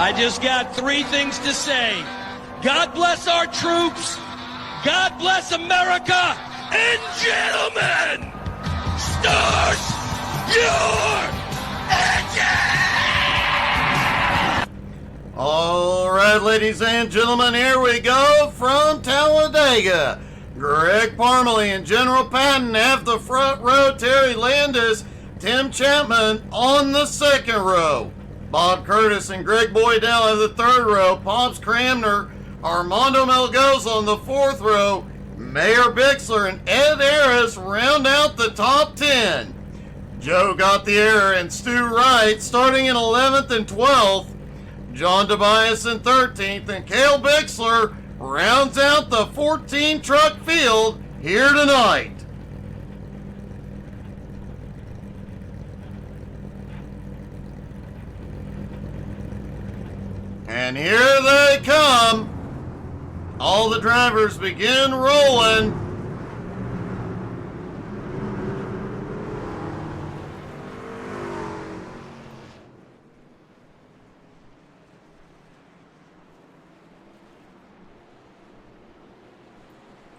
I just got three things to say. God bless our troops. God bless America. And gentlemen, start your engine! All right, ladies and gentlemen, here we go from Talladega. Greg Parmalee and General Patton have the front row. Terry Landis, Tim Chapman on the second row. Bob Curtis and Greg Boydell have the third row. Pops Cramner, Armando Melgoza on the fourth row. Mayor Bixler and Ed Harris round out the top 10. Joe got the air and Stu Wright starting in 11th and 12th. John Tobias in 13th, and Cale Bixler rounds out the 14 truck field here tonight. And here they come. All the drivers begin rolling.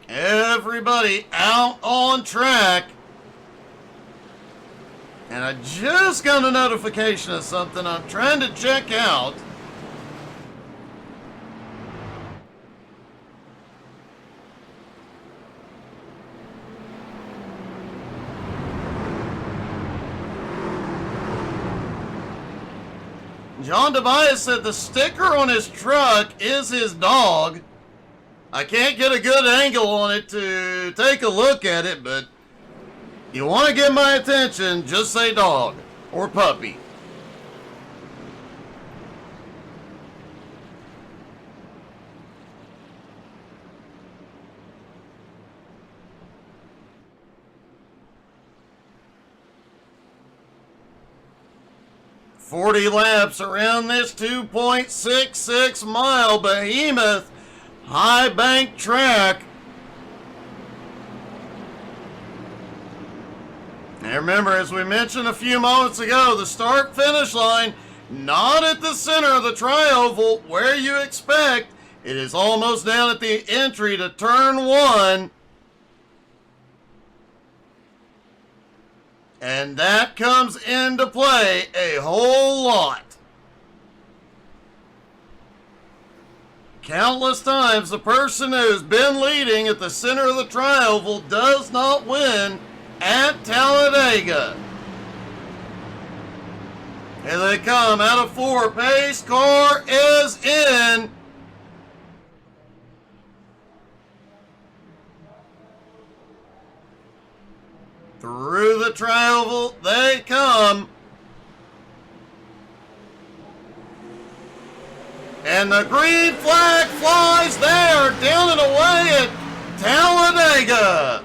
Everybody out on track. And I just got a notification of something I'm trying to check out. John Tobias said the sticker on his truck is his dog. I can't get a good angle on it to take a look at it, but you want to get my attention, just say dog or puppy. "40 laps around this 2.66 mile behemoth high bank track." And remember, as we mentioned a few moments ago, the start finish line not at the center of the trioval where you expect. It is almost down at the entry to turn 1. And that comes into play a whole lot. Countless times, the person who's been leading at the center of the trioval does not win at Talladega. Here they come out of 4. Pace car is in. Through the trioval they come. And the green flag flies there, down and away at Talladega.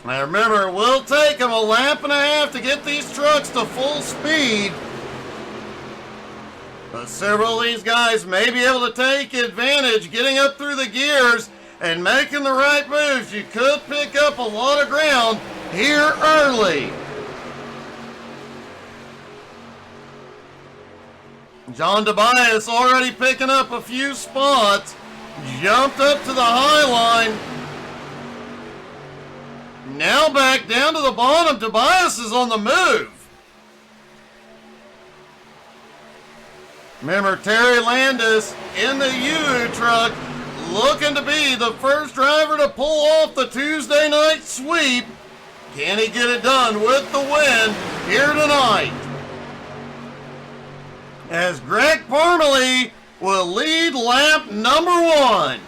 Now remember, it will take them a lap and a half to get these trucks to full speed. But several of these guys may be able to take advantage, getting up through the gears and making the right moves. You could pick up a lot of ground here early. John Tobias already picking up a few spots. Jumped up to the high line. Now back down to the bottom. Tobias is on the move. Remember, Terry Landis in the U truck looking to be the first driver to pull off the Tuesday night sweep. Can he get it done with the win here tonight? As Greg Parmalee will lead lap number 1.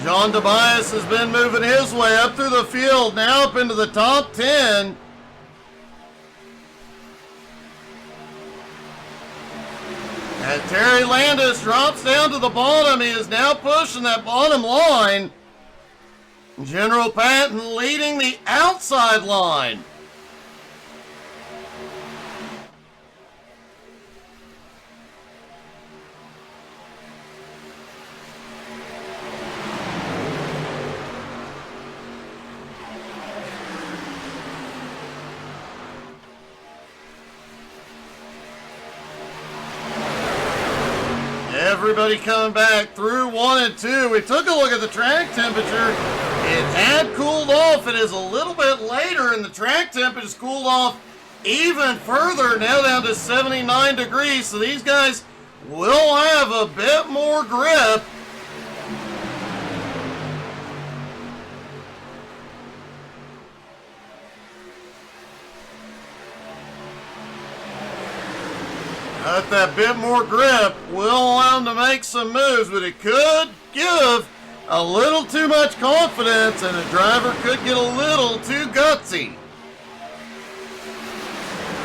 John Tobias has been moving his way up through the field, now up into the top 10. And Terry Landis drops down to the bottom. He is now pushing that bottom line. General Patton leading the outside line. Everybody coming back through 1 and 2. We took a look at the track temperature. It had cooled off. It is a little bit later, and the track temperature's cooled off even further, now down to 79 degrees. So these guys will have a bit more grip. But that bit more grip will allow them to make some moves, but it could give a little too much confidence, and the driver could get a little too gutsy.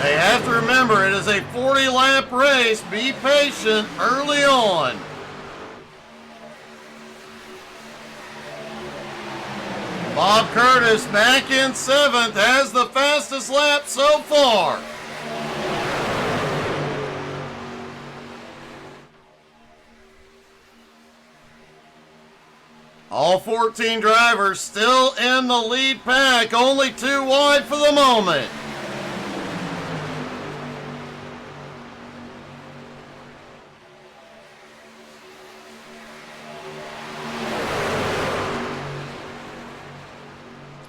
They have to remember it is a 40-lap race. Be patient early on. Bob Curtis back in 7th, has the fastest lap so far. All 14 drivers still in the lead pack, only 2 wide for the moment.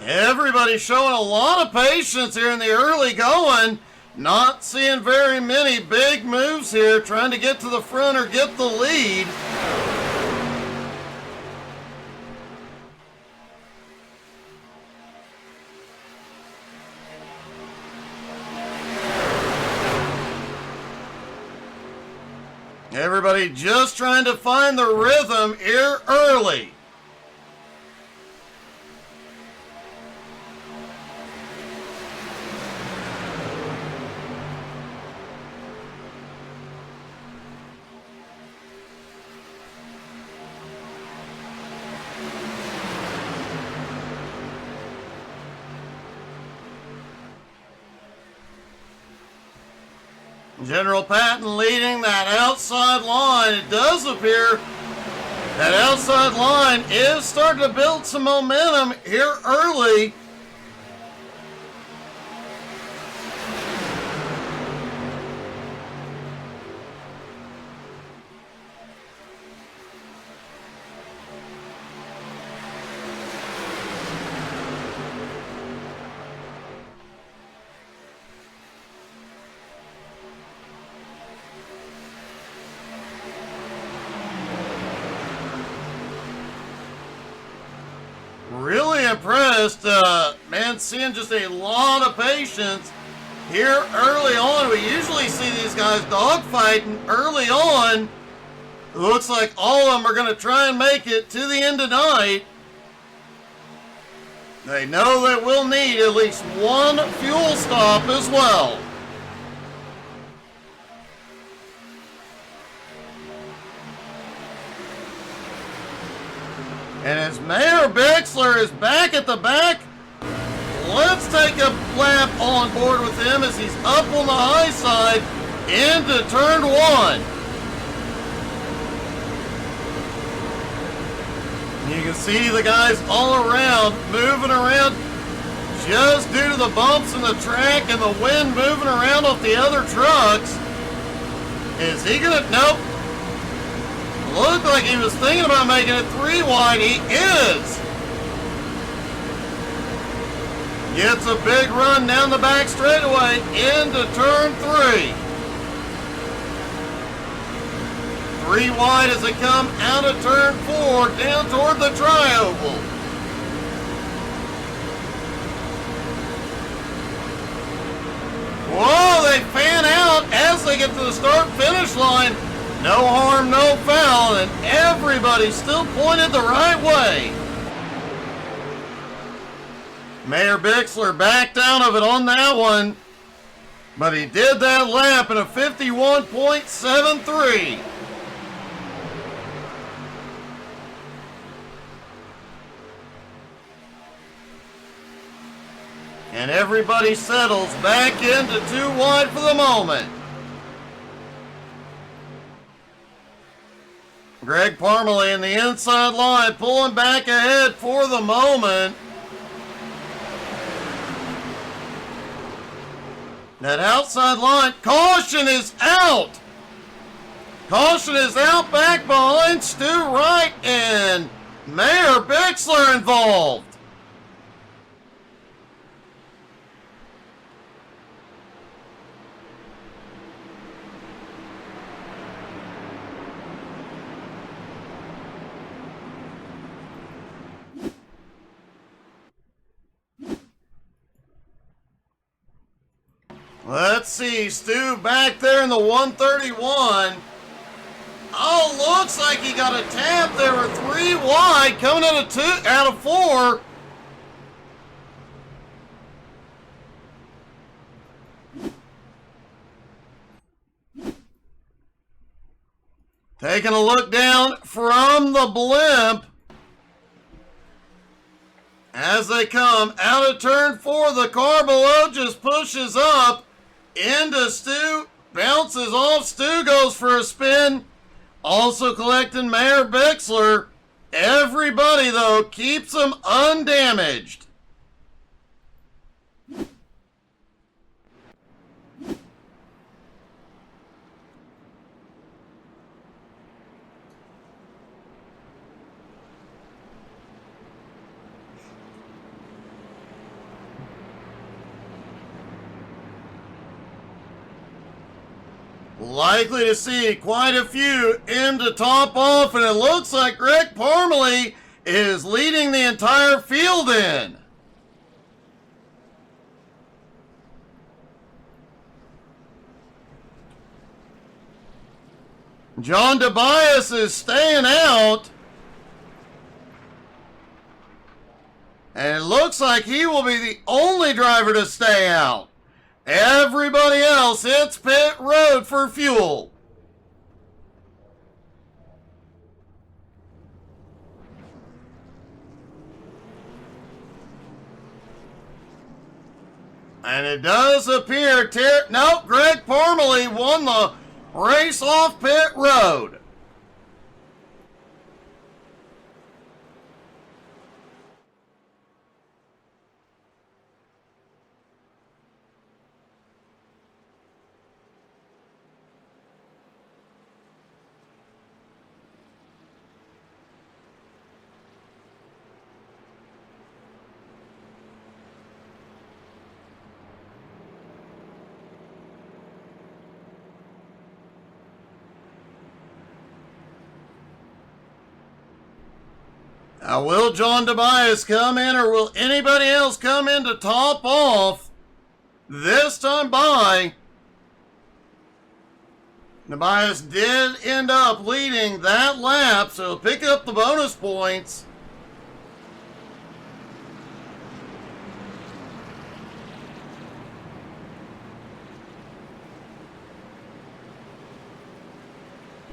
Everybody's showing a lot of patience here in the early going. Not seeing very many big moves here, trying to get to the front or get the lead. Everybody just trying to find the rhythm here early. General Patton leading that outside line. It does appear that outside line is starting to build some momentum here early. Really impressed, man, seeing just a lot of patience here early on. We usually see these guys dogfighting early on. It looks like all of them are going to try and make it to the end tonight. They know that we'll need at least one fuel stop as well. And as Mayor Bixler is back at the back, let's take a lap on board with him as he's up on the high side into turn 1. You can see the guys all around, moving around just due to the bumps in the track and the wind moving around off the other trucks. Is he gonna, nope. Looked like he was thinking about making it 3 wide. He is. Gets a big run down the back straightaway into turn 3. 3 wide as they come out of turn 4 down toward the tri-oval. Whoa, they fan out as they get to the start-finish line. No harm, no foul, and everybody still pointed the right way. Mayor Bixler backed out of it on that one, but he did that lap in a 51.73. And everybody settles back into 2 wide for the moment. Greg Parmalee in the inside line, pulling back ahead for the moment. That outside line, caution is out. Caution is out back behind Stu Wright and Mayor Bixler involved. Let's see, Stu back there in the 131. Oh, looks like he got a tap. There were 3 wide coming out of 4. Taking a look down from the blimp. As they come out of turn 4, the car below just pushes up into Stu. Bounces off. Stu goes for a spin. Also collecting Mayor Bixler. Everybody, though, keeps them undamaged. Likely to see quite a few in to top off, and it looks like Greg Parmalee is leading the entire field in. John Tobias is staying out. And it looks like he will be the only driver to stay out. Everybody else hits pit road for fuel. And it does appear, nope, Greg Parmalee won the race off pit road. Now, will John Tobias come in, or will anybody else come in to top off this time by? Tobias did end up leading that lap, so he'll pick up the bonus points.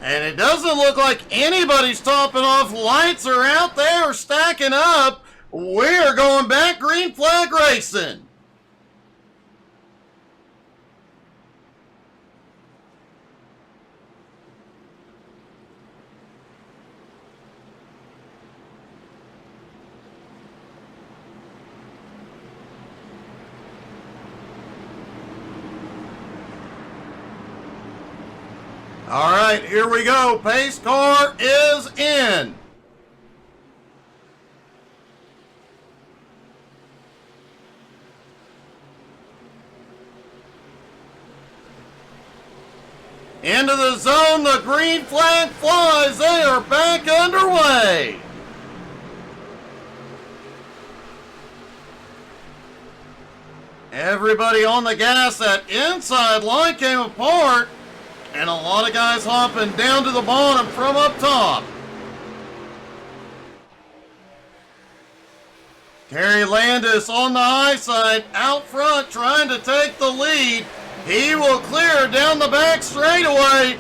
And it doesn't look like anybody's topping off. Lights are out there stacking up. We're going back green flag racing. All right, here we go. Pace car is in. Into the zone, the green flag flies. They are back underway. Everybody on the gas. That inside line came apart. And a lot of guys hopping down to the bottom from up top. Terry Landis on the high side, out front trying to take the lead. He will clear down the back straightaway.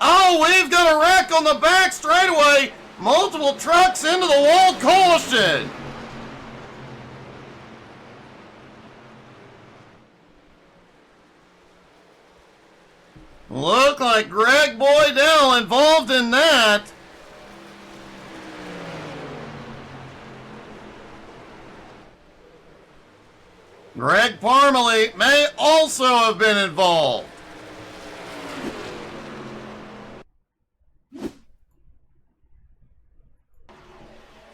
Oh, we've got a wreck on the back straightaway. Multiple trucks into the wall. Caution. Look like Greg Boydell involved in that. Greg Parmalee may also have been involved.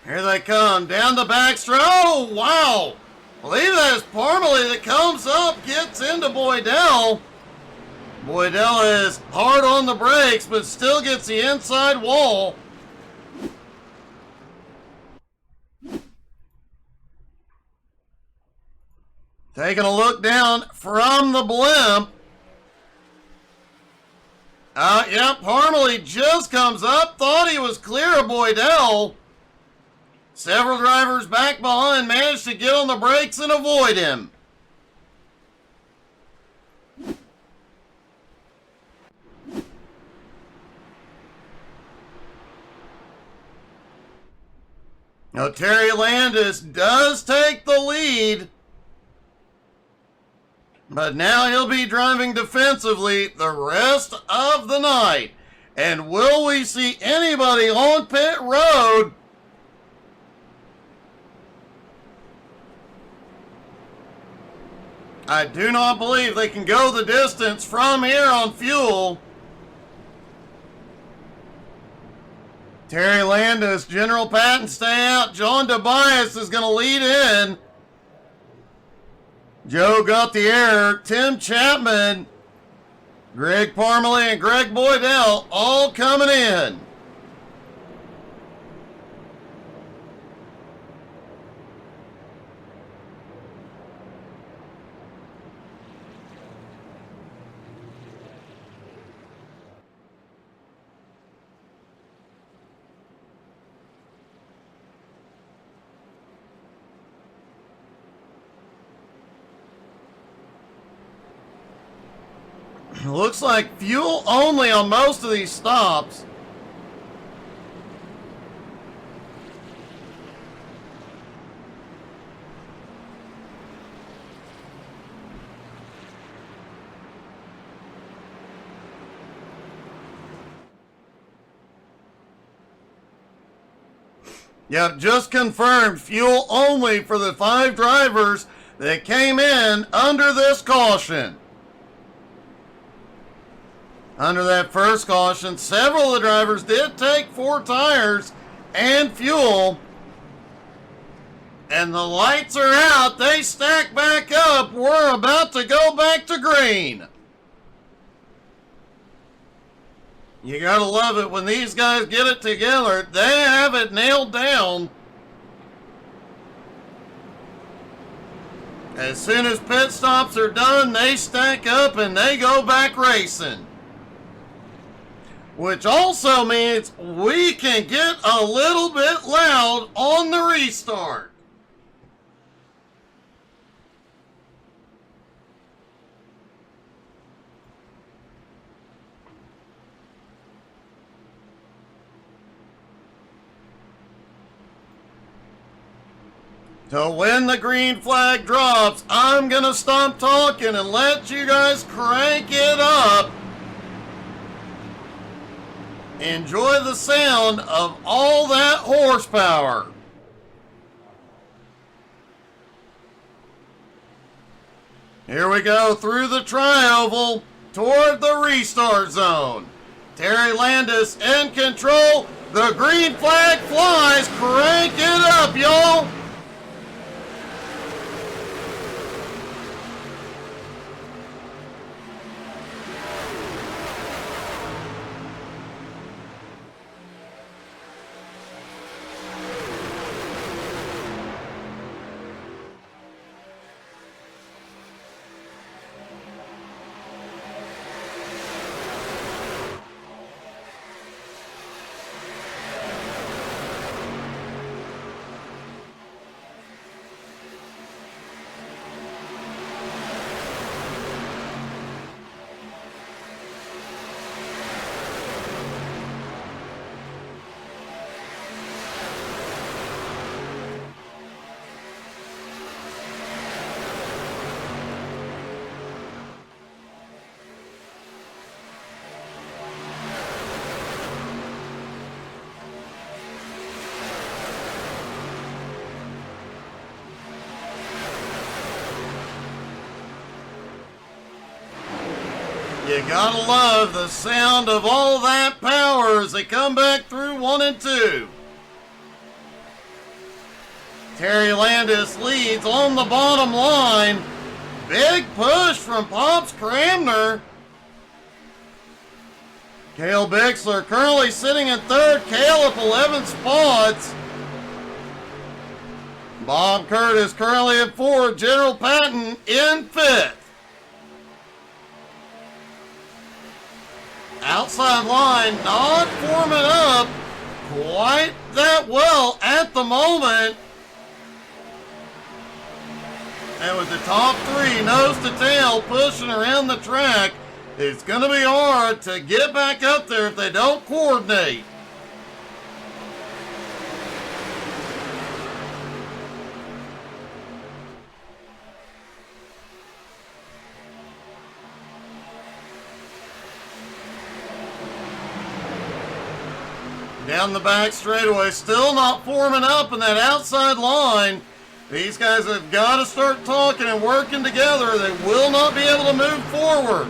Here they come down the backstretch. Oh, wow. I believe that is Parmalee that comes up, gets into Boydell. Boydell is hard on the brakes, but still gets the inside wall. Taking a look down from the blimp. Yep, Parmalee just comes up, thought he was clear of Boydell. Several drivers back behind managed to get on the brakes and avoid him. Now Terry Landis does take the lead, but now he'll be driving defensively the rest of the night. And will we see anybody on pit road? I do not believe they can go the distance from here on fuel. Terry Landis, General Patton stay out. John Tobias is going to lead in. Joe got the error. Tim Chapman, Greg Parmalee, and Greg Boydell all coming in. Looks like fuel only on most of these stops. Yep, just confirmed fuel only for the 5 drivers that came in under this caution. Under that first caution, several of the drivers did take 4 tires and fuel. And the lights are out. They stack back up. We're about to go back to green. You gotta love it when these guys get it together. They have it nailed down. As soon as pit stops are done, they stack up and they go back racing. Which also means we can get a little bit loud on the restart. So when the green flag drops, I'm going to stop talking and let you guys crank it up. Enjoy the sound of all that horsepower. Here we go through the tri-oval toward the restart zone. Terry Landis in control. The green flag flies. Crank it up, y'all. You gotta love the sound of all that power as they come back through 1 and 2. Terry Landis leads on the bottom line. Big push from Pops Cramner. Cale Bixler currently sitting in third. Cale up 11 spots. Bob Curtis currently in fourth. General Patton in fifth. Outside line not forming up quite that well at the moment. And with the top three nose to tail pushing around the track, it's going to be hard to get back up there if they don't coordinate. Down the back straightaway, still not forming up in that outside line. These guys have got to start talking and working together. They will not be able to move forward.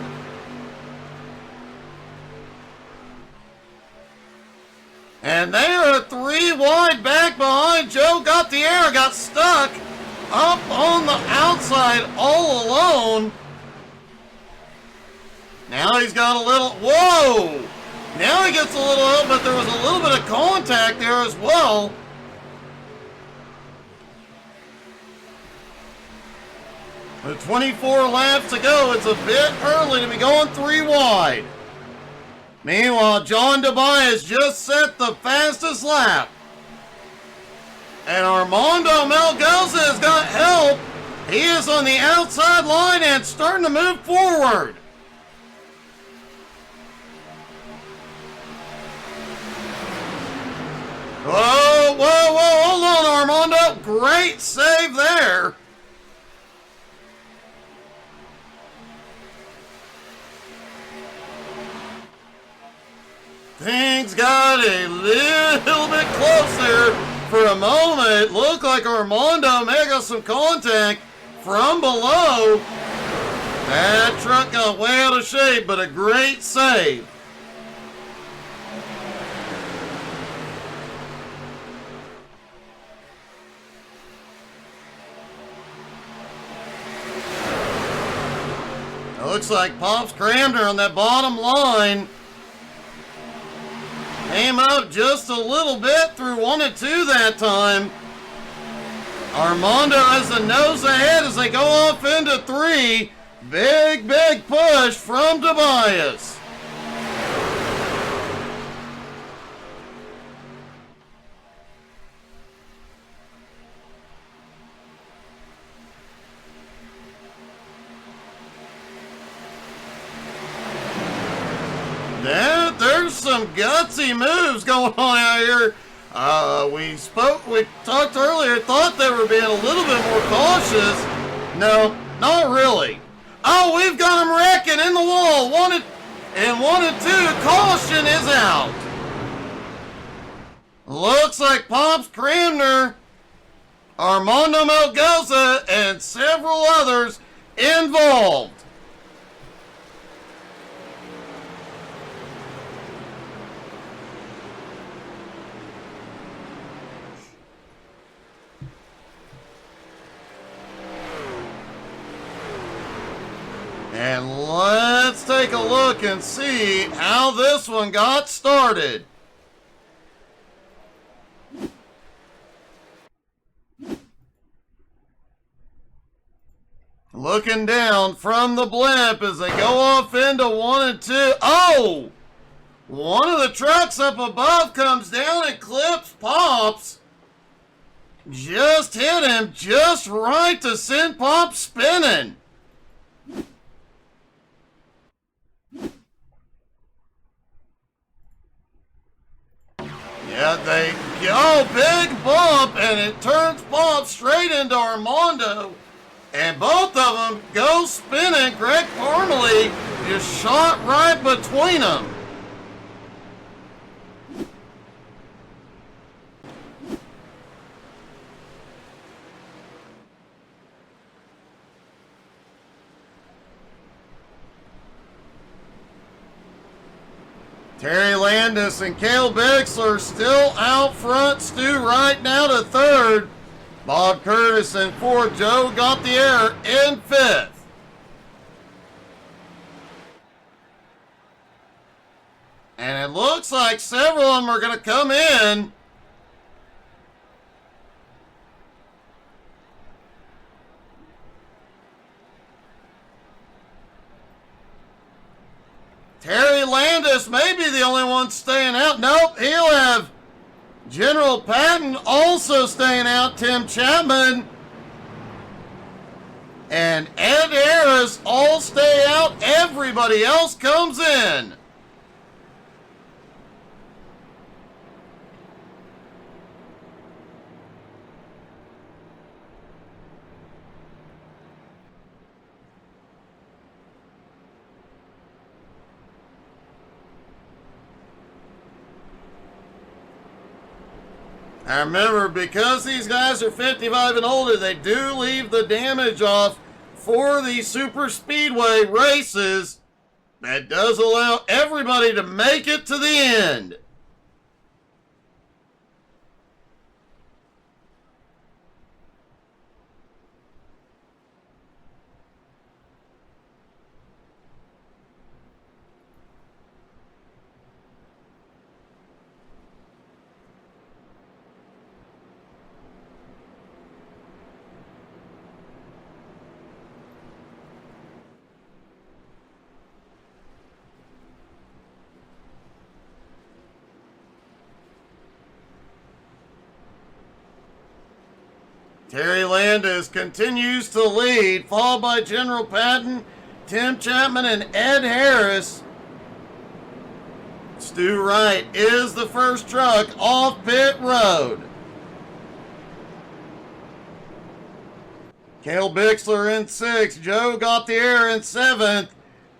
And they are 3 wide back behind. Joe got the air, got stuck up on the outside all alone. Now he's got a little, whoa! Now he gets a little up, but there was a little bit of contact there as well. With 24 laps to go, it's a bit early to be going 3 wide. Meanwhile, John Tobias just set the fastest lap. And Armando Melgoza has got help. He is on the outside line and starting to move forward. Whoa, whoa, whoa, hold on, Armando. Great save there. Things got a little bit close there for a moment. Looked like Armando may have got some contact from below. That truck got way out of shape, but a great save. It looks like Pops Cramner on that bottom line came up just a little bit through 1 and 2 that time. Armando has the nose ahead as they go off into 3. Big, big push from Tobias. There's some gutsy moves going on out here. We talked earlier, thought they were being a little bit more cautious. No, not really. Oh, we've got them wrecking in the wall. 1 and 2, caution is out. Looks like Pops Cramner, Armando Melgoza, and several others involved. And let's take a look and see how this one got started. Looking down from the blimp as they go off into 1 and 2. Oh! One of the trucks up above comes down and clips Pops. Just hit him just right to send Pops spinning. Yeah, they go big bump, and it turns Bob straight into Armando, and both of them go spinning. Greg Parmalee just shot right between them. Terry Landis and Cale Bixler still out front. Stu right now to third. Bob Curtis in fourth. Joe Gauthier in fifth. And it looks like several of them are going to come in. Terry Landis may be the only one staying out. Nope, he'll have General Patton also staying out. Tim Chapman and Ed Harris all stay out. Everybody else comes in. I remember, because these guys are 55 and older, they do leave the damage off for the super speedway races. That does allow everybody to make it to the end. Terry Landis continues to lead, followed by General Patton, Tim Chapman, and Ed Harris. Stu Wright is the first truck off pit road. Cale Bixler in sixth, Joe Gauthier in seventh,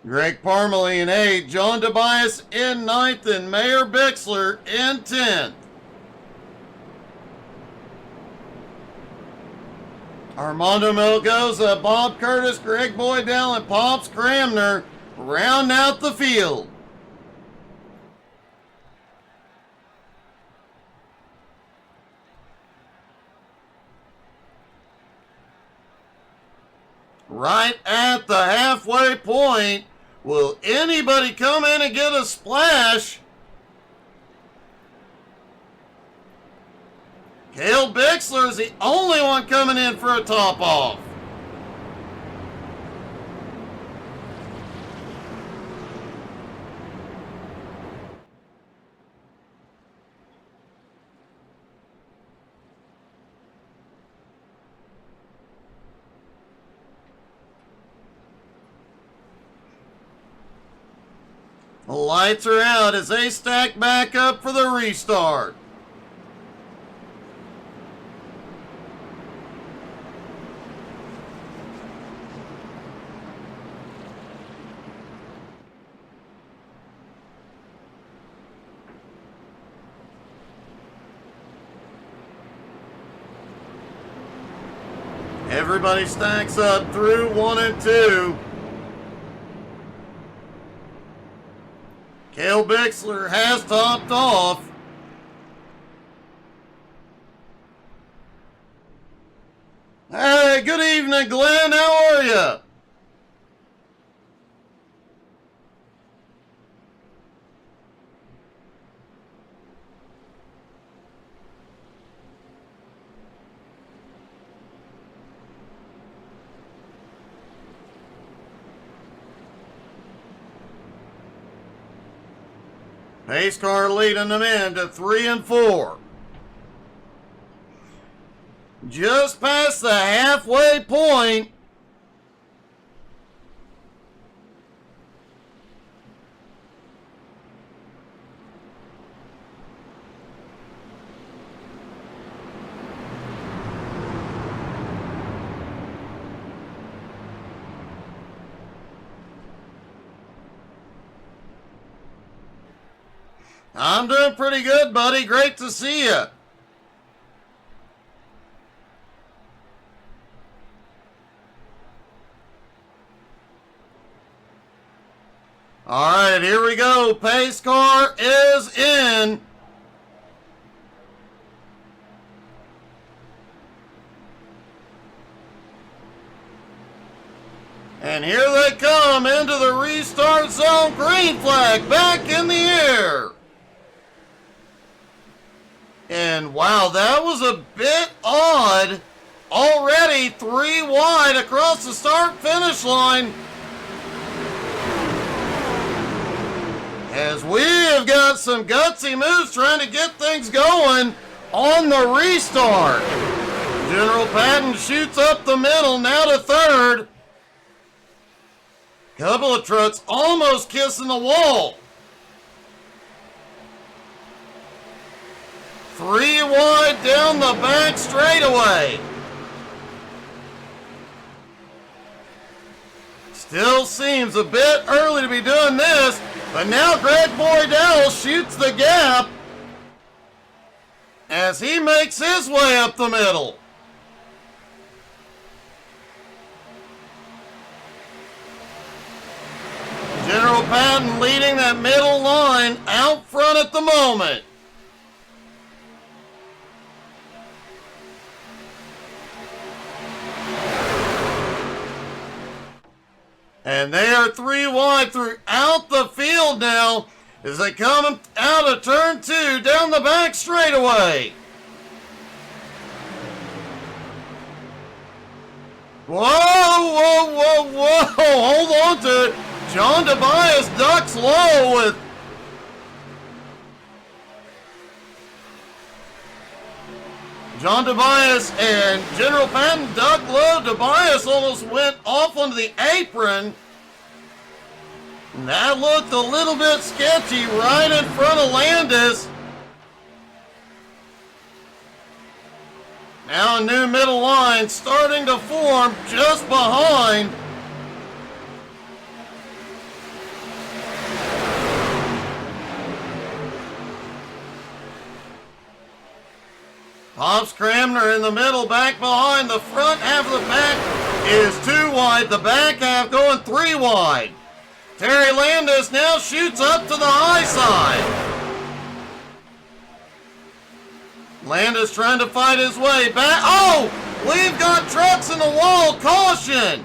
Greg Parmalee in eighth, John Tobias in ninth, and Mayor Bixler in 10th. Armando Melgoza, Bob Curtis, Greg Boydell, and Pops Cramner round out the field. Right at the halfway point, will anybody come in and get a splash? Cale Bixler is the only one coming in for a top off. The lights are out as they stack back up for the restart. Everybody stacks up through 1 and 2. Cale Bixler has topped off. Hey, good evening, Glenn. How are you? Pace car leading them into 3 and 4. Just past the halfway point. I'm doing pretty good, buddy. Great to see you. All right, here we go. Pace car is in. And here they come into the restart zone. Green flag back in the air. And wow, that was a bit odd. Already 3 wide across the start-finish line. As we have got some gutsy moves trying to get things going on the restart. General Patton shoots up the middle, now to third. Couple of trucks almost kissing the wall. 3 wide down the back straightaway. Still seems a bit early to be doing this, but now Greg Boydell shoots the gap as he makes his way up the middle. General Patton leading that middle line out front at the moment. And they are 3 wide throughout the field now as they come out of turn 2 down the back straightaway. Whoa, whoa, whoa, whoa. Hold on to it. John Tobias ducks low with John Tobias and General Patton duck low. Tobias almost went off onto the apron. And that looked a little bit sketchy right in front of Landis. Now a new middle line starting to form just behind. Pops Cramner in the middle, back behind. The front half of the pack is 2 wide. The back half going 3 wide. Terry Landis now shoots up to the high side. Landis trying to fight his way back. Oh! We've got trucks in the wall. Caution!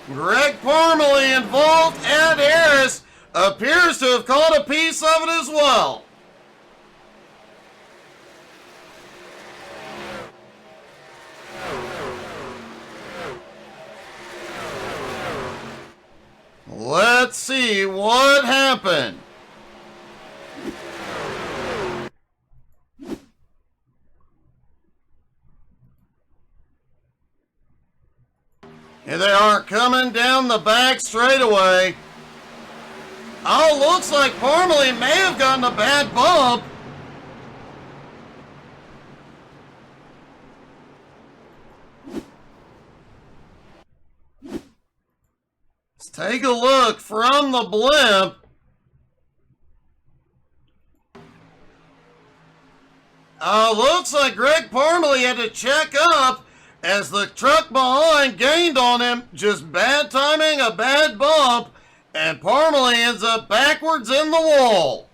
Greg Parmalee involved. Ed Harris appears to have caught a piece of it as well. Let's see what happened. Here they are coming down the back straightaway. Oh, looks like Parmalee may have gotten a bad bump. Let's take a look from the blimp. Looks like Greg Parmalee had to check up as the truck behind gained on him. Just bad timing, a bad bump, and Parmalee ends up backwards in the wall.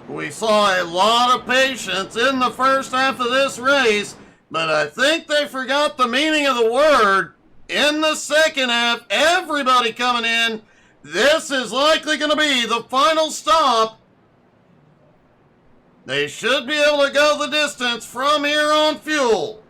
We saw a lot of patience in the first half of this race, but I think they forgot the meaning of the word. In the second half, everybody coming in. This is likely going to be the final stop. They should be able to go the distance from here on fuel.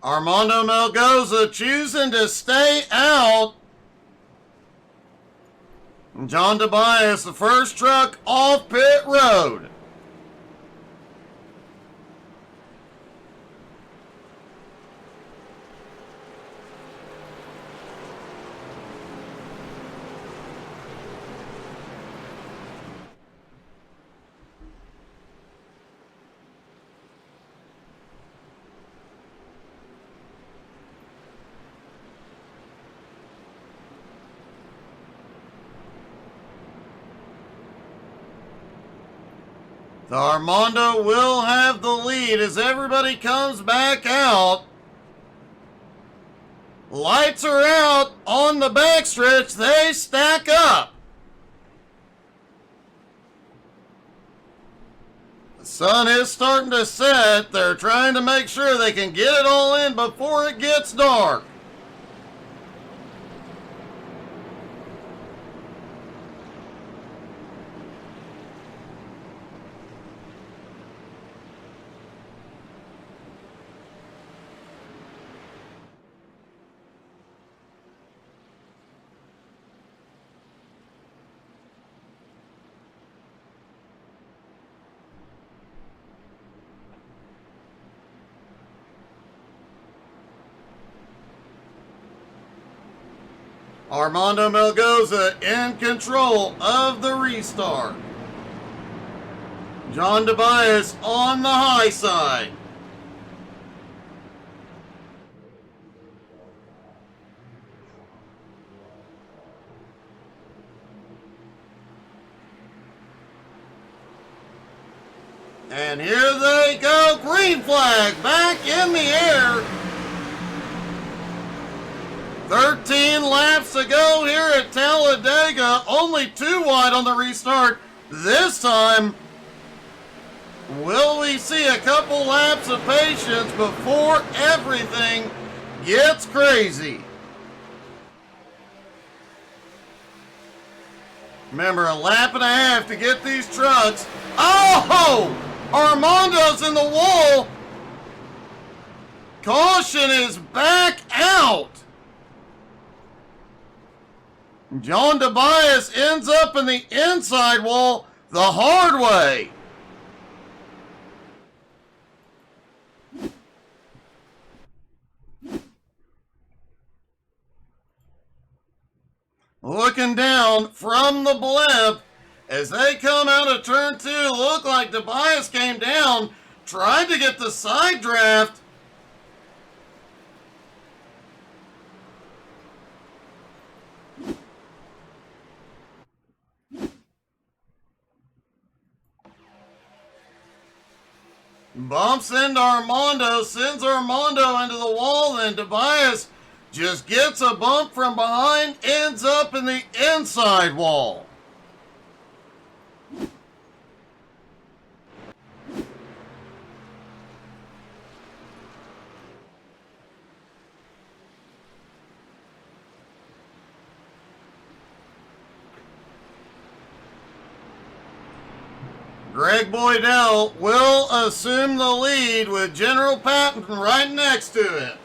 Armando Melgoza choosing to stay out. John Tobias, the first truck off pit road. So Armando will have the lead as everybody comes back out. Lights are out on the backstretch. They stack up. The sun is starting to set. They're trying to make sure they can get it all in before it gets dark. Armando Melgoza in control of the restart. John Tobias on the high side. And here they go. Green flag back in the air. 13 laps to go here at Talladega. Only 2 wide on the restart. This time, will we see a couple laps of patience before everything gets crazy? Remember, a lap and a half to get these trucks. Oh! Armando's in the wall. Caution is back out. John Tobias ends up in the inside wall the hard way. Looking down from the blimp as they come out of turn 2, look like Tobias came down, tried to get the side draft. Bumps into Armando, sends Armando into the wall, and Tobias just gets a bump from behind, ends up in the inside wall. Greg Boydell will assume the lead with General Patton right next to him.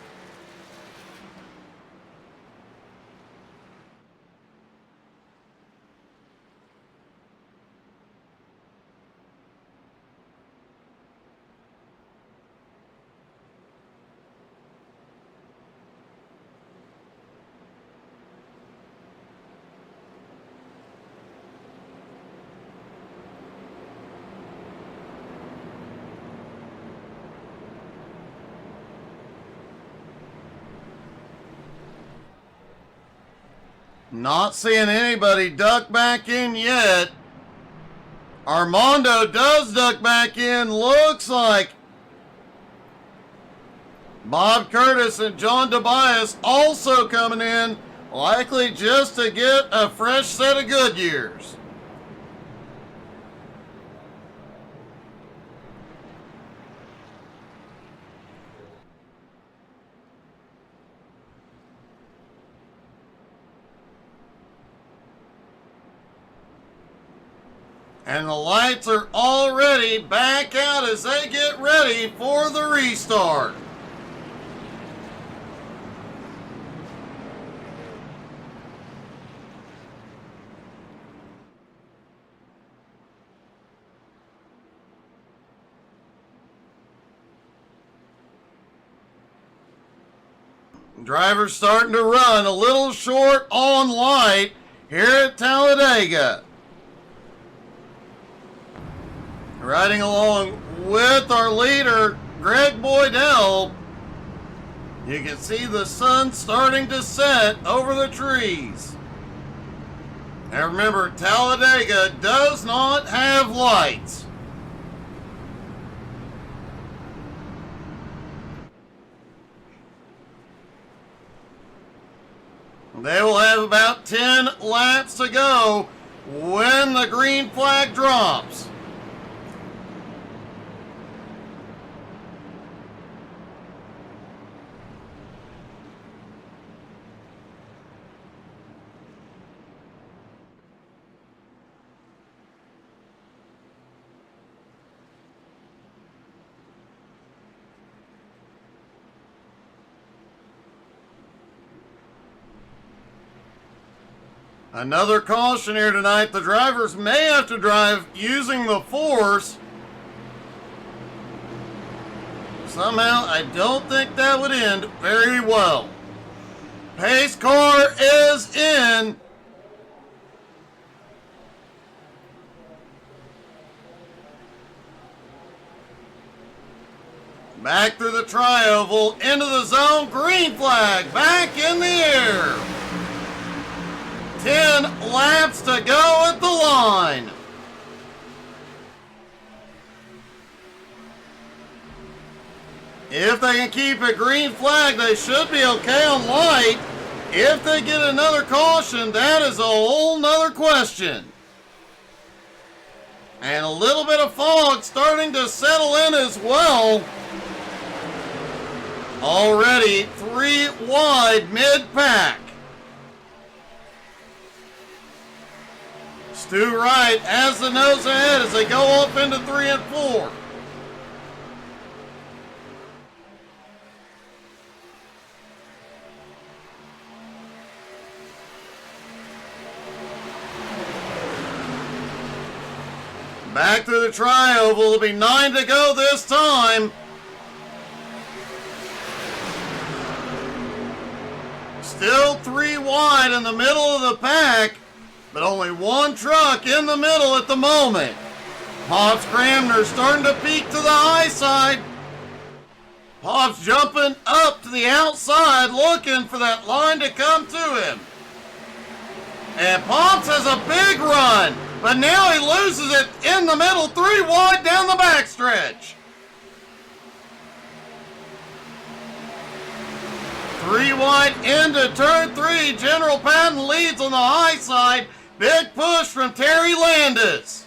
Not seeing anybody duck back in yet. Armando does duck back in. Looks like Bob Curtis and John Tobias also coming in, likely just to get a fresh set of Goodyears. And the lights are already back out as they get ready for the restart. Drivers starting to run a little short on light here at Talladega. Riding along with our leader, Greg Boydell. You can see the sun starting to set over the trees. And remember, Talladega does not have lights. They will have about 10 laps to go when the green flag drops. Another caution here tonight. The drivers may have to drive using the force. Somehow, I don't think that would end very well. Pace car is in. Back through the tri-oval, into the zone, green flag, back in the air. 10 laps to go at the line. If they can keep a green flag, they should be okay on light. If they get another caution, that is a whole nother question. And a little bit of fog starting to settle in as well. Already 3 wide mid-pack. Stu Wright has the nose ahead as they go up into 3 and 4. Back through the tri-oval. There'll be 9 to go this time. Still 3 wide in the middle of the pack, but only 1 truck in the middle at the moment. Pops Cramner starting to peek to the high side. Pops jumping up to the outside, looking for that line to come to him. And Pops has a big run, but now he loses it in the middle, 3 wide down the backstretch. 3 wide into turn 3. General Patton leads on the high side. Big push from Terry Landis.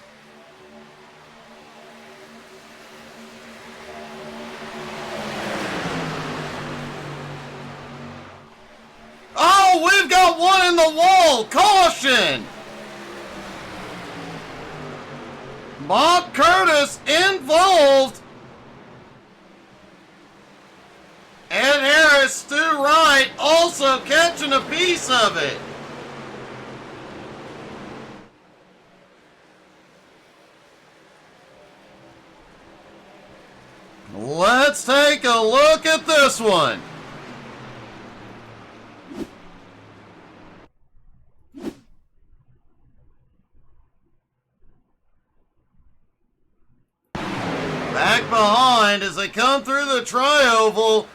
Oh, we've got one in the wall. Caution. Bob Curtis involved. Ed Harris, Stu Wright also catching a piece of it. Let's take a look at this one. Back behind as they come through the tri-oval.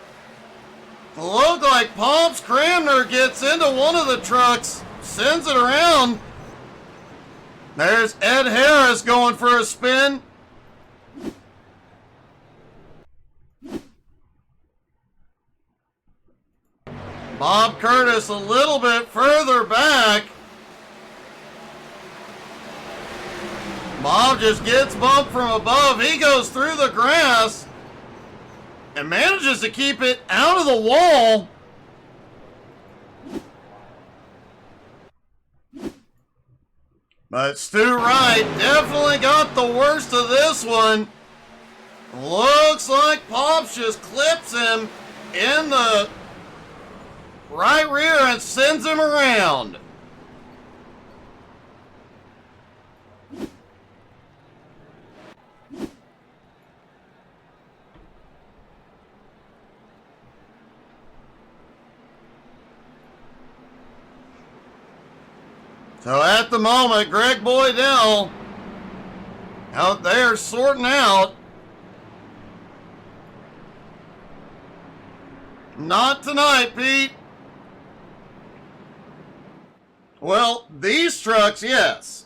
Look like Pops Cramner gets into one of the trucks, sends it around. There's Ed Harris going for a spin. Bob Curtis a little bit further back. Bob just gets bumped from above. He goes through the grass and manages to keep it out of the wall. But Stu Wright definitely got the worst of this one. Looks like Pops just clips him in the right rear and sends him around. So at the moment, Greg Boydell out there sorting out. Not tonight, Pete. Well, these trucks, yes.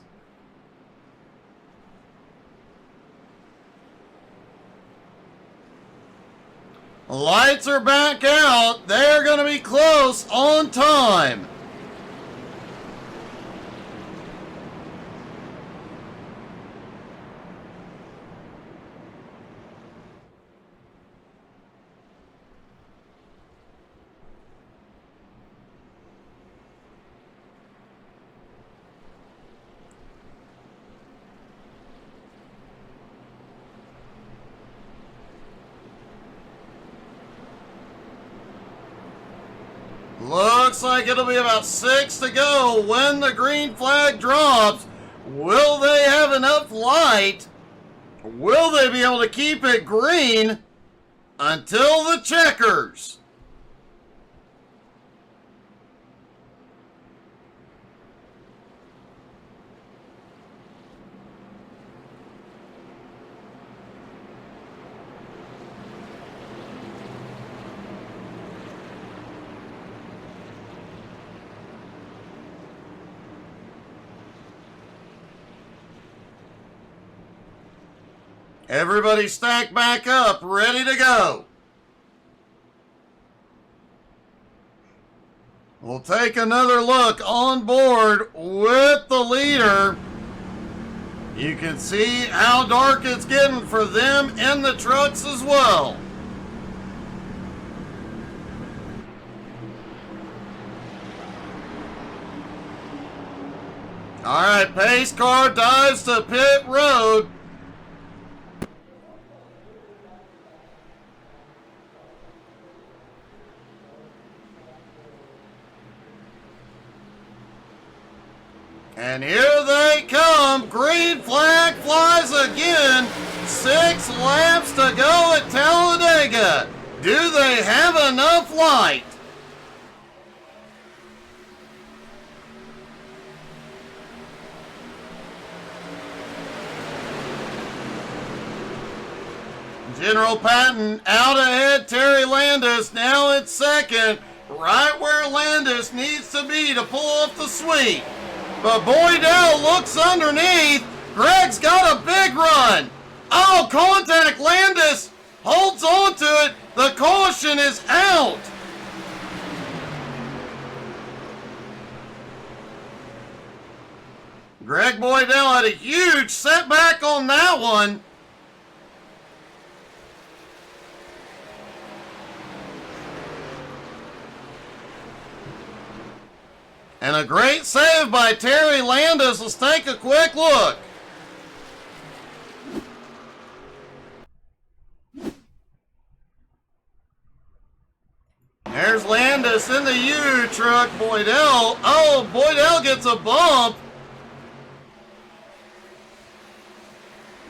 Lights are back out. They're going to be close on time. Looks like it'll be about 6 to go when the green flag drops. Will they have enough light? Will they be able to keep it green until the checkers? Everybody stack back up, ready to go. We'll take another look on board with the leader. You can see how dark it's getting for them in the trucks as well. All right, pace car dives to pit road. And here they come. Green flag flies again. 6 laps to go at Talladega. Do they have enough light? General Patton out ahead. Terry Landis now in second. Right where Landis needs to be to pull off the sweep. But Boydell looks underneath. Greg's got a big run. Oh, contact. Landis holds on to it. The caution is out. Greg Boydell had a huge setback on that one. And a great save by Terry Landis. Let's take a quick look. There's Landis in the U truck. Boydell. Oh, Boydell gets a bump.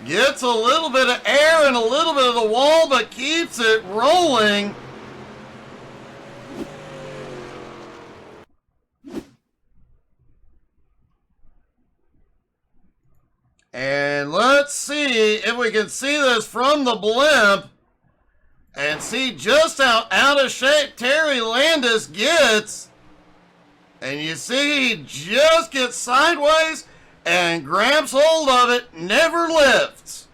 Gets a little bit of air and a little bit of the wall, but keeps it rolling. And let's see if we can see this from the blimp and see just how out of shape Terry Landis gets. And you see he just gets sideways and grabs hold of it, never lifts.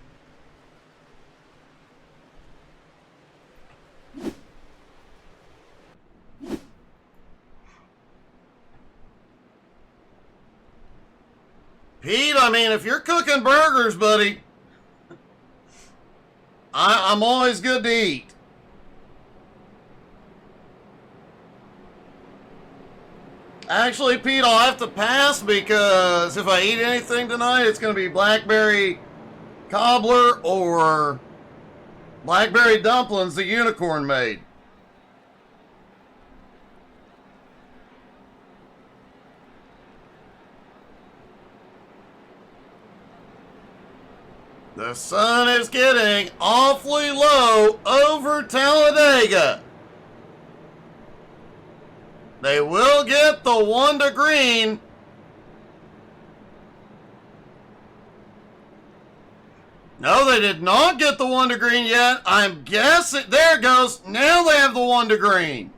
Pete, I mean, if you're cooking burgers, buddy, I'm always good to eat. Actually, Pete, I'll have to pass because if I eat anything tonight, it's going to be blackberry cobbler or blackberry dumplings the unicorn made. The sun is getting awfully low over Talladega. They will get the 1 to green. No, they did not get the 1 to green yet. I'm guessing. There it goes. Now they have the 1 to green.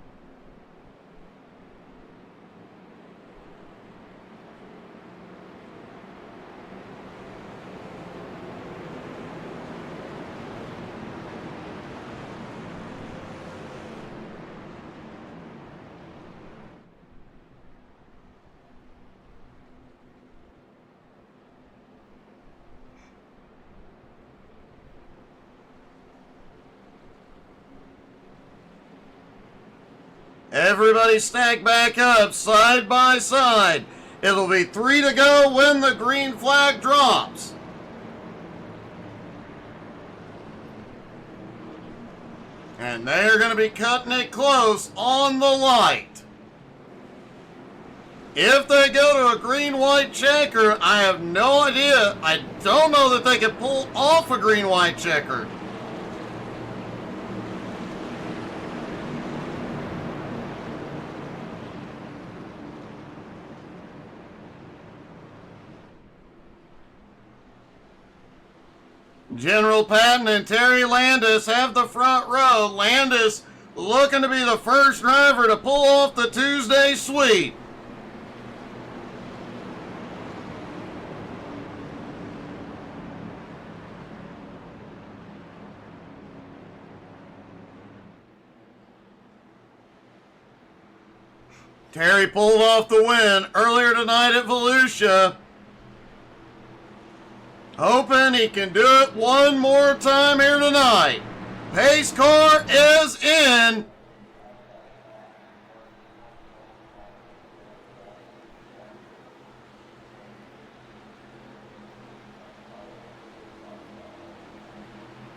Everybody stack back up, side by side. It'll be 3 to go when the green flag drops. And they're going to be cutting it close on the light. If they go to a green-white checker, I have no idea. I don't know that they can pull off a green-white checker. General Patton and Terry Landis have the front row. Landis looking to be the first driver to pull off the Tuesday sweep. Terry pulled off the win earlier tonight at Volusia. Hoping he can do it one more time here tonight. Pace car is in.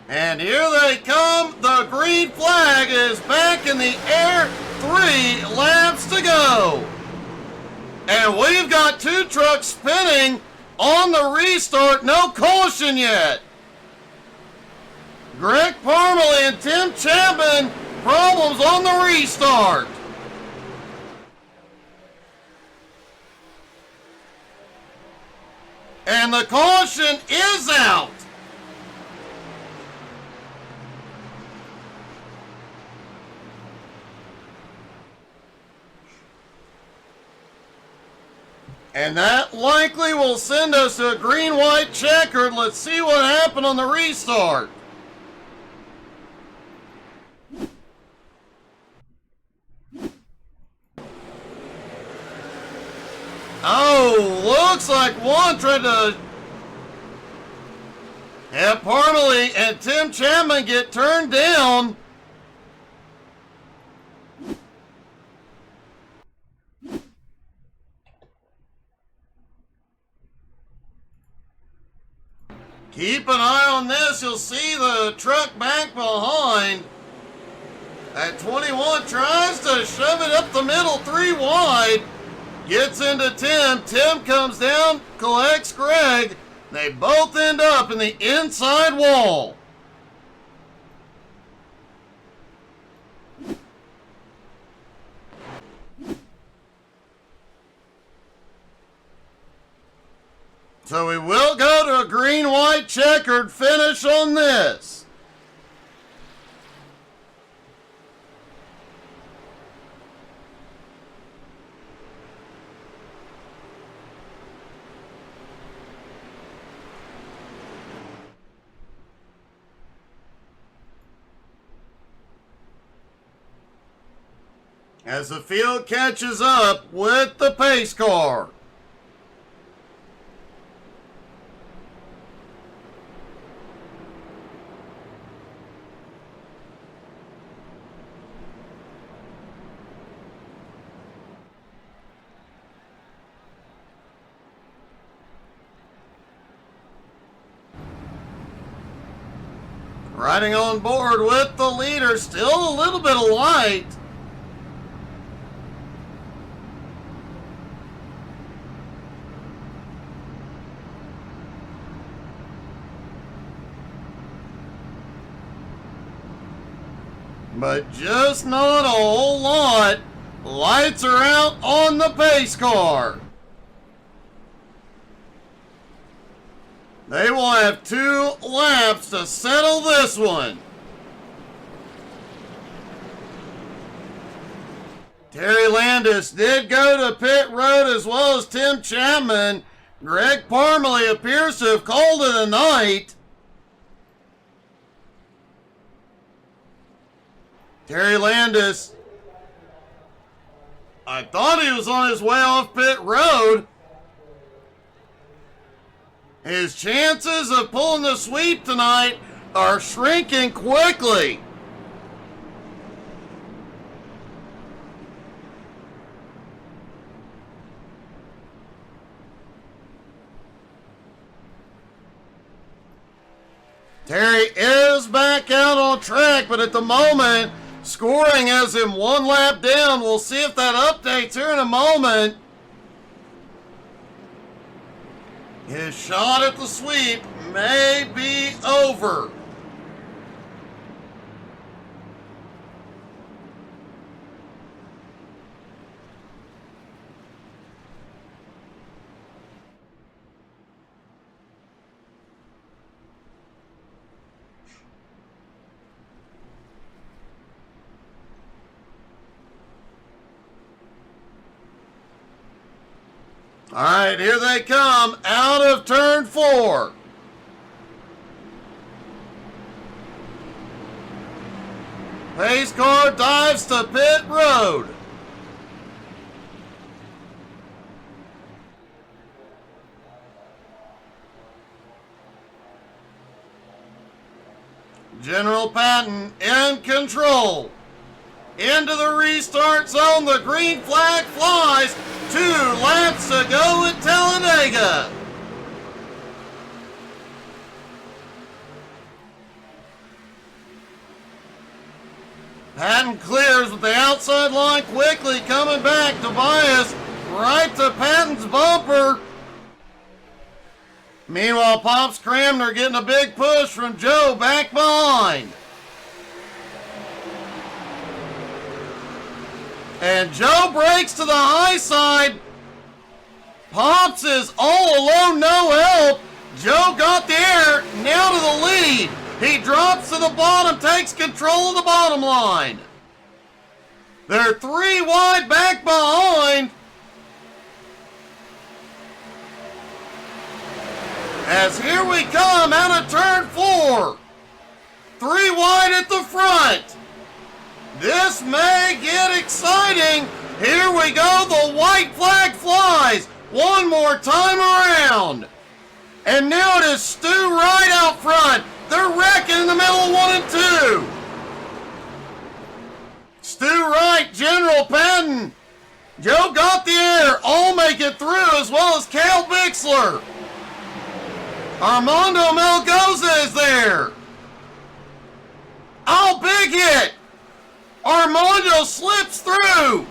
And here they come. The green flag is back in the air. 3 laps to go. And we've got 2 trucks spinning on the restart. No caution yet. Greg Parmalee and Tim Chapman, problems on the restart. And the caution is out. And that likely will send us to a green-white checkered. Let's see what happened on the restart. Oh, looks like one tried to have Parmalee and Tim Chapman get turned down. Keep an eye on this. You'll see the truck back behind. At 21 tries to shove it up the middle 3 wide. Gets into Tim. Tim comes down, collects Greg. They both end up in the inside wall. So we will go to a green-white checkered finish on this. As the field catches up with the pace car. Riding on board with the leader, still a little bit of light. But just not a whole lot. Lights are out on the pace car. They will have 2 laps to settle this one. Terry Landis did go to pit road as well as Tim Chapman. Greg Parmalee appears to have called it a night. Terry Landis, I thought he was on his way off pit road. His chances of pulling the sweep tonight are shrinking quickly. Terry is back out on track, but at the moment, scoring has him 1 lap down. We'll see if that updates here in a moment. His shot at the sweep may be over. All right, here they come out of turn 4. Pace car dives to pit road. General Patton in control. Into the restart zone, the green flag flies. 2 laps to go at Talladega. Patton clears with the outside line quickly coming back. Tobias right to Patton's bumper. Meanwhile, Pops Cramner getting a big push from Joe back behind. And Joe breaks to the high side. Pops is all alone, no help. Joe got the air, now to the lead. He drops to the bottom, takes control of the bottom line. They're 3 wide back behind. As here we come out of turn 4. 3 wide at the front. This may get exciting. Here we go. The white flag flies one more time around. And now it is Stu Wright out front. They're wrecking in the middle of 1 and 2. Stu Wright, General Patton. Joe got the air. All make it through, as well as Cale Bixler. Armando Melgoza is there. Oh, big hit. Armando slips through.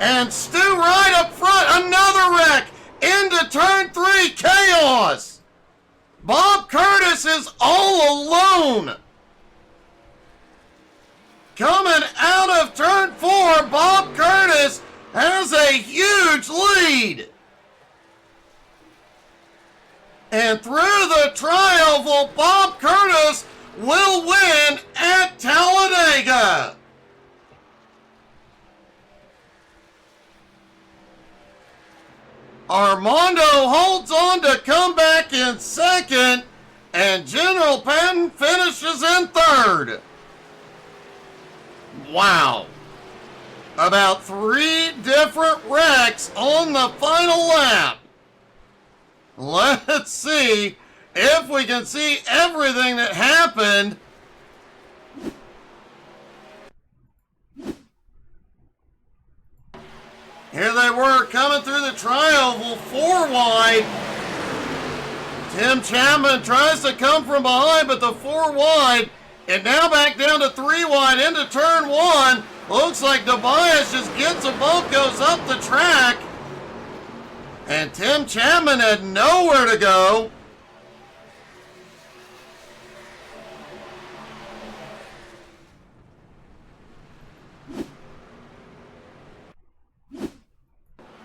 And Stu Wright up front, another wreck. Into turn 3, chaos. Bob Curtis is all alone. Coming out of turn 4, Bob Curtis has a huge lead. And through the trioval, Bob Curtis will win at Talladega. Armando holds on to come back in second, and General Patton finishes in third. Wow. About 3 different wrecks on the final lap. Let's see if we can see everything that happened. Here they were coming through the trioval, 4 wide. Tim Chapman tries to come from behind, but the 4 wide, and now back down to 3 wide into turn 1. Looks like Tobias just gets a bump, goes up the track. And Tim Chapman had nowhere to go.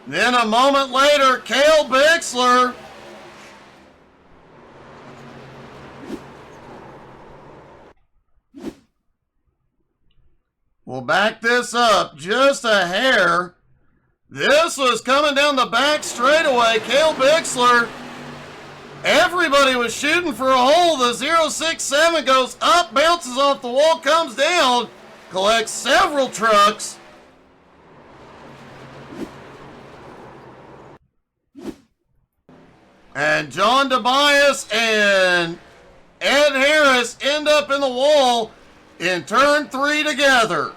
Then a moment later, Cale Bixler. We'll back this up just a hair. This was coming down the back straightaway. Cale Bixler. Everybody was shooting for a hole. The 067 goes up, bounces off the wall, comes down, collects several trucks. And John Tobias and Ed Harris end up in the wall in turn 3 together.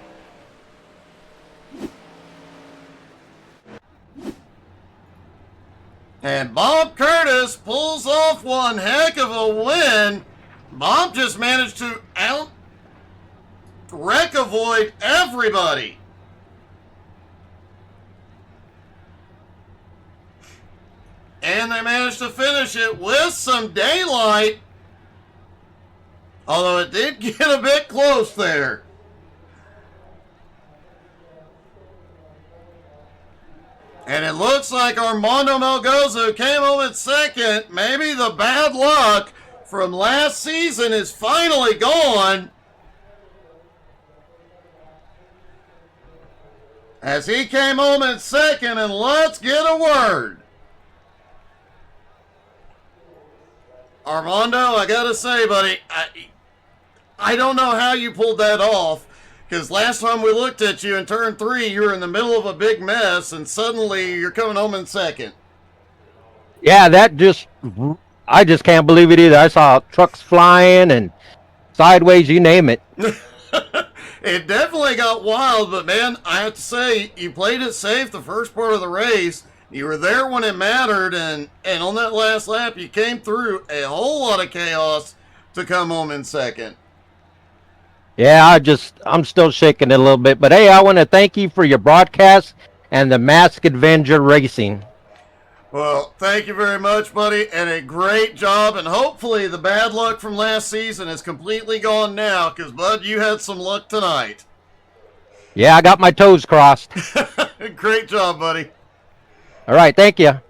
And Bob Curtis pulls off one heck of a win. Bob just managed to wreck avoid everybody. and they managed to finish it with some daylight. Although it did get a bit close there. And it looks like Armando Melgozo came home in second. Maybe the bad luck from last season is finally gone, as he came home in second. And let's get a word. Armando, I gotta say, buddy, I don't know how you pulled that off, because last time we looked at you in turn 3, you were in the middle of a big mess, and suddenly you're coming home in second. Yeah, I just can't believe it either. I saw trucks flying and sideways, you name it. It definitely got wild, but man, I have to say, you played it safe the first part of the race. You were there when it mattered, and on that last lap, you came through a whole lot of chaos to come home in second. Yeah, I'm still shaking it a little bit. But hey, I want to thank you for your broadcast and the Masked Avenger Racing. Well, thank you very much, buddy, and a great job. And hopefully the bad luck from last season is completely gone now, because, bud, you had some luck tonight. Yeah, I got my toes crossed. Great job, buddy. All right, thank you.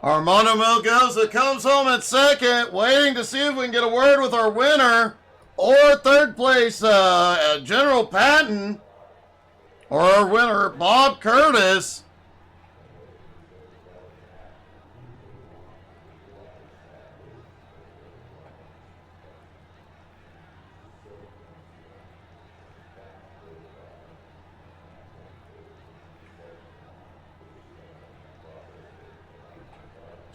Armando Melgoza comes home in second, waiting to see if we can get a word with our winner, or third place General Patton, or our winner Bob Curtis.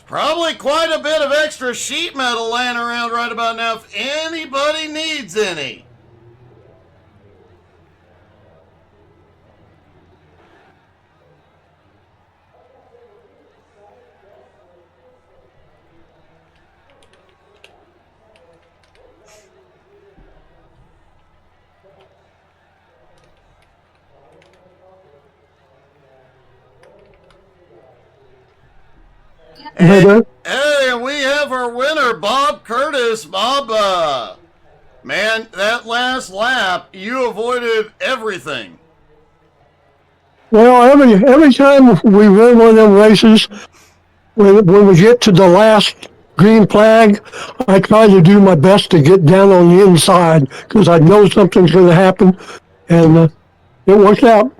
Probably quite a bit of extra sheet metal laying around right about now if anybody needs any. And we have our winner, Bob Curtis. Bob, man, that last lap, you avoided everything. Well, every time we run one of them races, when we get to the last green flag, I try to do my best to get down on the inside, because I know something's going to happen, and it worked out.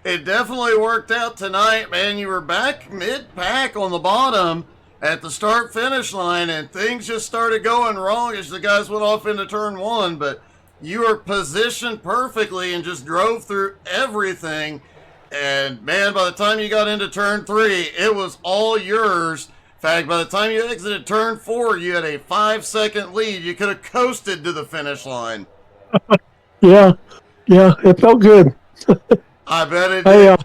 It definitely worked out tonight, man. You were back mid-pack on the bottom at the start-finish line, and things just started going wrong as the guys went off into turn 1, but you were positioned perfectly and just drove through everything. And, man, by the time you got into turn 3, it was all yours. In fact, by the time you exited turn 4, you had a 5-second lead. You could have coasted to the finish line. Yeah, it felt good. I bet it did.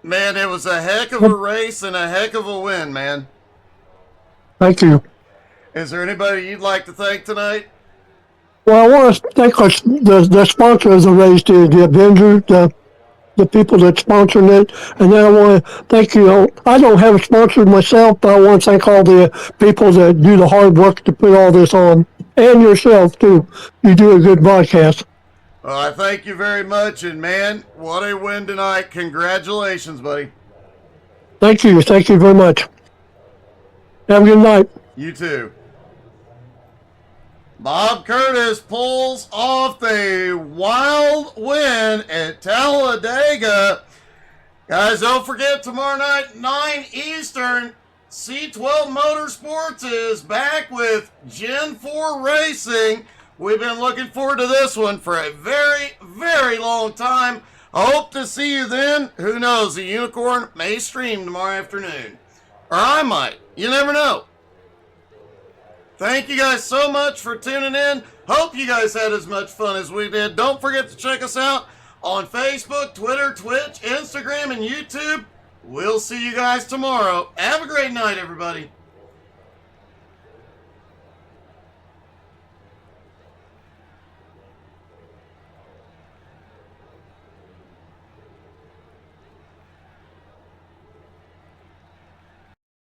Man, it was a heck of a race and a heck of a win, man. Thank you. Is there anybody you'd like to thank tonight? Well, I want to thank the sponsor of the race, the Avenger, the people that sponsored it, and then I want to thank you. I don't have a sponsor myself, but I want to thank all the people that do the hard work to put all this on, and yourself too. You do a good broadcast. Well, I thank you very much, and man, what a win tonight. Congratulations, buddy. Thank you very much. Have a good night. You too. Bob Curtis pulls off the wild win at Talladega. Guys, don't forget, tomorrow night, 9 Eastern, C12 Motorsports is back with Gen 4 Racing. We've been looking forward to this one for a very, very long time. I hope to see you then. Who knows, the Unicorn may stream tomorrow afternoon. Or I might. You never know. Thank you guys so much for tuning in. Hope you guys had as much fun as we did. Don't forget to check us out on Facebook, Twitter, Twitch, Instagram, and YouTube. We'll see you guys tomorrow. Have a great night, everybody.